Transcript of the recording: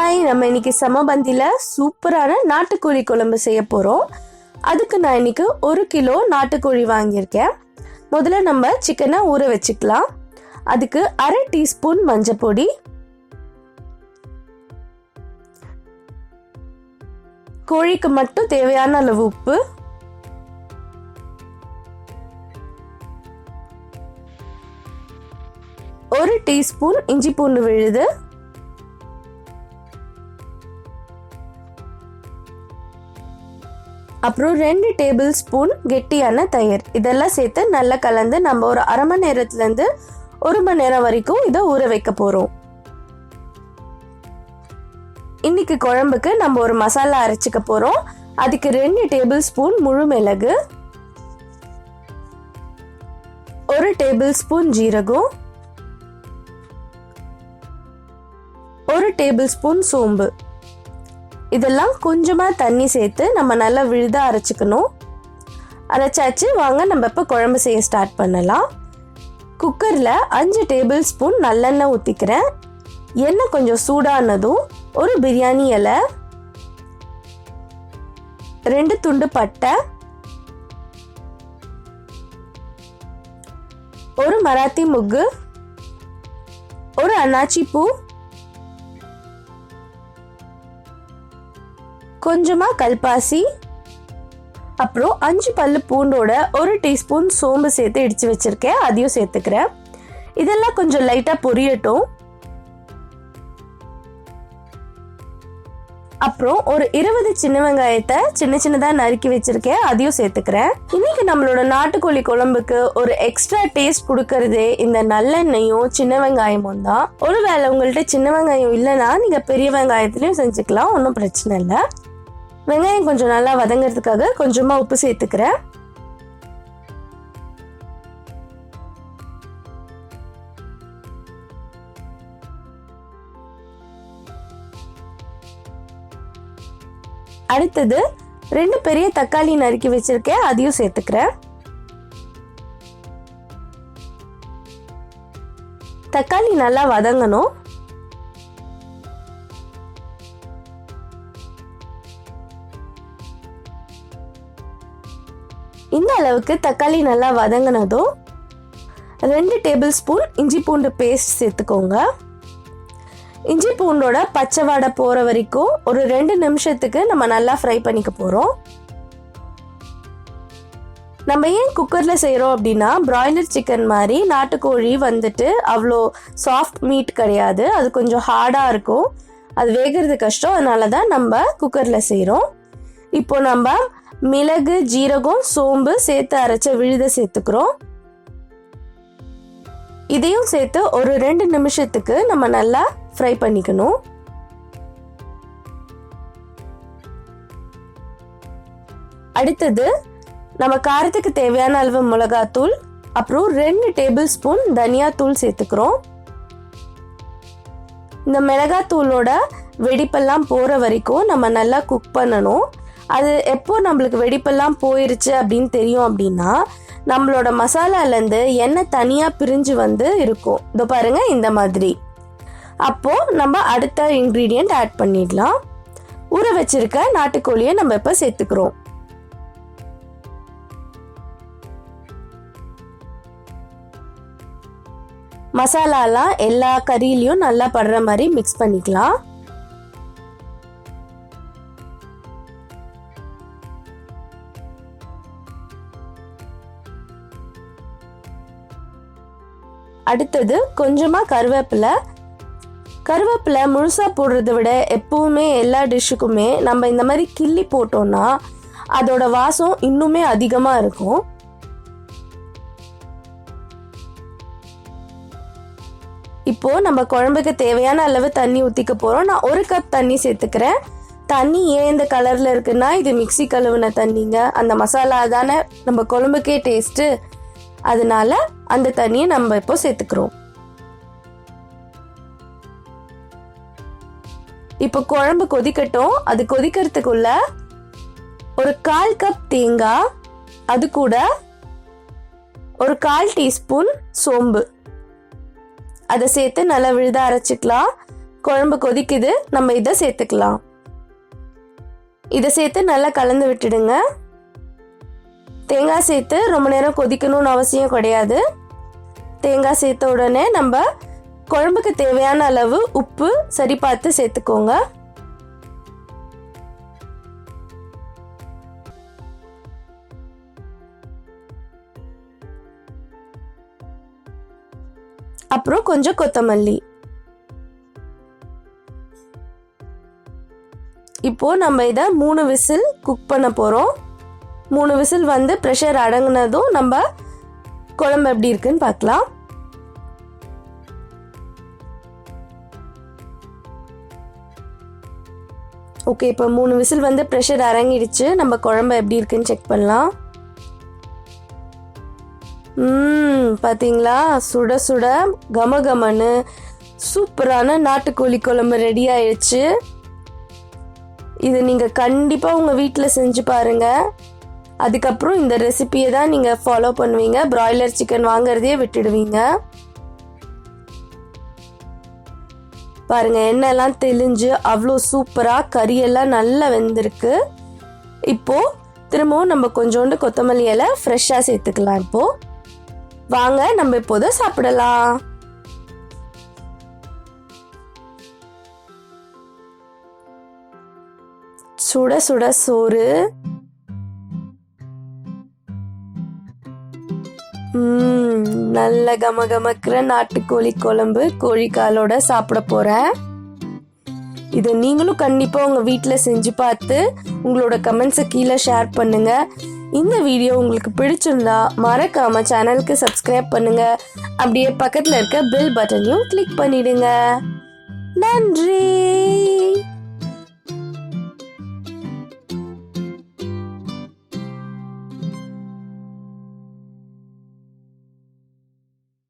Hi, நம்ம இன்னைக்கு சமபந்தியில் சூப்பரான நாட்டுக்கோழி குழம்பு செய்ய போகிறோம். அதுக்கு நான் இன்னைக்கு 1 கிலோ நாட்டுக்கோழி வாங்கியிருக்கேன். முதல்ல நம்ம சிக்கனை ஊற வச்சுக்கலாம். அதுக்கு 1/2 டீஸ்பூன் மஞ்சள் பொடி, கோழிக்கு மட்டும் தேவையான அளவு உப்பு, ஒரு டீஸ்பூன் இஞ்சி பூண்டு விழுது, அப்புறம் 2 டேபிள் ஸ்பூன் கெட்டியான தயிர். இதெல்லாம் சேர்த்து நல்லா கலந்து நம்ம ஒரு 1/2 மணி நேரத்துலேருந்து 1 மணி நேரம் வரைக்கும் இதை ஊற வைக்க போகிறோம். இன்னைக்கு குழம்புக்கு நம்ம ஒரு மசாலா அரைச்சிக்க போகிறோம். அதுக்கு 2 டேபிள் ஸ்பூன் முழு மிளகு, 1 டேபிள் ஸ்பூன் ஜீரகம், 1 டேபிள் ஸ்பூன் சோம்பு. இதெல்லாம் கொஞ்சமாக தண்ணி சேர்த்து நம்ம நல்லா விழுதா அரைச்சிக்கணும். அரைச்சாச்சு. வாங்க நம்ம இப்போ குழம்பு செய்ய ஸ்டார்ட் பண்ணலாம். குக்கரில் 5 டேபிள் ஸ்பூன் நல்லெண்ணெய் ஊற்றிக்கிறேன். எண்ணெய் கொஞ்சம் சூடானதும் ஒரு பிரியாணி இலை, 2 துண்டு பட்டை, ஒரு மராத்தி முக்கு, ஒரு அன்னாச்சி பூ, கொஞ்சமா கல்பாசி, அப்புறம் 5 பல்லு பூண்டோட 1 டீஸ்பூன் சோம்பு சேர்த்து இடிச்சு வச்சிருக்கேன். அதையும் சேர்த்துக்கிறேன். இதெல்லாம் கொஞ்சம் லைட்டா பொரியட்டும். அப்புறம் ஒரு 20 சின்ன வெங்காயத்தை சின்ன சின்னதா நறுக்கி வச்சிருக்கேன். அதையும் சேர்த்துக்கிறேன். இன்னைக்கு நம்மளோட நாட்டுக்கோழி குழம்புக்கு ஒரு எக்ஸ்ட்ரா டேஸ்ட் கொடுக்கறதே இந்த நல்லெண்ணெயும் சின்ன வெங்காயமும் தான். ஒருவேளை உங்கள்ட்ட சின்ன வெங்காயம் இல்லைன்னா நீங்க பெரிய வெங்காயத்திலையும் செஞ்சுக்கலாம், ஒன்றும் பிரச்சனை இல்லை. வெங்காயம் கொஞ்சம் நல்லா வதங்கிறதுக்காக கொஞ்சமா உப்பு சேர்த்துக்கிறேன். அடுத்தது 2 பெரிய தக்காளி நறுக்கி வச்சிருக்கேன். அதையும் சேர்த்துக்கிறேன். தக்காளி நல்லா வதங்கணும். இந்த அளவுக்கு தக்காளி நல்லா வதங்கினதும் 2 டேபிள் ஸ்பூன் இஞ்சி பூண்டு பேஸ்ட் சேர்த்துக்கோங்க. இஞ்சி பூண்டோட பச்சை வாடை போகிற வரைக்கும் ஒரு 2 நிமிஷத்துக்கு நம்ம நல்லா ஃப்ரை பண்ணிக்க போகிறோம். நம்ம ஏன் குக்கரில் செய்கிறோம் அப்படின்னா, பிராய்லர் சிக்கன் மாதிரி நாட்டுக்கோழி வந்துட்டு அவ்வளோ சாஃப்ட் மீட் கிடையாது. அது கொஞ்சம் ஹார்டாக இருக்கும், அது வேகிறது கஷ்டம். அதனால தான் நம்ம குக்கரில் செய்கிறோம். இப்போ நம்ம மிளகு, ஜீரகம், சோம்பு சேர்த்து அரைச்ச விழுதை சேர்த்துக்கிறோம். இதையும் சேர்த்து ஒரு 2 நிமிஷத்துக்கு நம்ம நல்லா ஃப்ரை பண்ணிக்கணும். அடுத்தது நம்ம காரத்துக்கு தேவையான அளவு மிளகாத்தூள், அப்புறம் 2 டேபிள் ஸ்பூன் தனியாத்தூள் சேர்த்துக்கிறோம். இந்த மிளகாத்தூளோட வெடிப்பெல்லாம் போகிற வரைக்கும் நம்ம நல்லா குக் பண்ணணும். அது எப்போ நம்மளுக்கு வெடிப்பெல்லாம் போயிருச்சு அப்படின்னு தெரியும் அப்படின்னா, நம்மளோட மசாலாலேருந்து எண்ணெய் தனியாக பிரிஞ்சு வந்து இருக்கும். இதோ பாருங்க, இந்த மாதிரி. அப்போ நம்ம அடுத்த இன்க்ரீடியன்ட் ஆட் பண்ணிடலாம். ஊற வச்சிருக்க நாட்டுக்கோழியை நம்ம இப்போ சேர்த்துக்கிறோம். மசாலாலாம் எல்லா கறியிலையும் நல்லா படுற மாதிரி மிக்ஸ் பண்ணிக்கலாம். அடுத்தது கொஞ்சமா கருவேப்பிலை முழுசா போடுறதை விட எப்பவுமே எல்லா டிஷ்ஷுக்குமே நம்ம இந்த மாதிரி கிள்ளி போட்டோம்னா அதோட வாசம் இன்னுமே அதிகமா இருக்கும். இப்போ நம்ம குழம்புக்கு தேவையான அளவு தண்ணி ஊற்றிக்க போறோம். நான் 1 கப் தண்ணி சேர்த்துக்கிறேன். தண்ணி ஏன் இந்த கலர்ல இருக்குன்னா, இது மிக்ஸி கழுவுன தண்ணிங்க. அந்த மசாலா தானே நம்ம குழம்புக்கே டேஸ்ட்டு, அதனால அந்த தண்ணியை நம்ம இப்போ சேர்த்துக்கிறோம். இப்போ குழம்பு கொதிக்கட்டும். அது கொதிக்கிறதுக்குள்ள ஒரு 1/4 கப் தேங்காய், அது கூட ஒரு 1/4 டீஸ்பூன் சோம்பு, அதை சேர்த்து நல்லா விழுத அரைச்சிக்கலாம். குழம்பு கொதிக்குது, நம்ம இதை சேர்த்துக்கலாம். இதை சேர்த்து நல்லா கலந்து விட்டுடுங்க. தேங்காய் சேர்த்து ரொம்ப நேரம் கொதிக்கணும்னு அவசியம் கிடையாது. தேங்காய் சேர்த்த உடனே நம்ம குழம்புக்கு தேவையான அளவு உப்பு சரி பார்த்து சேர்த்துக்கோங்க. அப்புறம் கொஞ்சம் கொத்தமல்லி. இப்போ நம்ம இதை 3 விசில் குக் பண்ண போறோம். 3 விசில் வந்து ப்ரெஷர் அடங்கினதும் நம்ம குழம்பு எப்படி இருக்குன்னு பார்க்கலாம். ஓகே, இப்போ 3 விசில் வந்து ப்ரெஷர் இறங்கிடுச்சு. நம்ம குழம்பு எப்படி இருக்குன்னு செக் பண்ணலாம். பார்த்தீங்களா, சுட சுட கமகமன்னு சூப்பரான நாட்டுக்கோழி குழம்பு ரெடி ஆயிடுச்சு. இது நீங்கள் கண்டிப்பாக உங்கள் வீட்டில் செஞ்சு பாருங்கள். அதுக்கப்புறம் இந்த ரெசிபியை தான் நீங்கள் ஃபாலோ பண்ணுவீங்க. பிராய்லர் சிக்கன் வாங்குறதையே விட்டுடுவீங்க. பாருங்க, எண்ணெய்லாம் தெளிஞ்சு அவ்வளோ சூப்பராக கறியெல்லாம் நல்லா வெந்திருக்கு. இப்போ திரும்பவும் நம்ம கொஞ்சோண்டு கொத்தமல்லி இலை ஃப்ரெஷ்ஷாக சேர்த்துக்கலாம். இப்போ வாங்க நம்ம இப்போதை சாப்பிடலாம். சுட சுட சோறு, நல்ல கமகமக்கிற நாட்டுக்கோழி குழம்பு கோழிக்காலோட சாப்பிட போறேன். இதை நீங்களும் கண்டிப்பா உங்க வீட்டில் செஞ்சு பார்த்து உங்களோட கமெண்ட்ஸை கீழே ஷேர் பண்ணுங்க. இந்த வீடியோ உங்களுக்கு பிடிச்சிருந்தா மறக்காம சேனலுக்கு சப்ஸ்கிரைப் பண்ணுங்க. அப்படியே பக்கத்துல இருக்க பெல் பட்டனையும் கிளிக் பண்ணிடுங்க. நன்றி.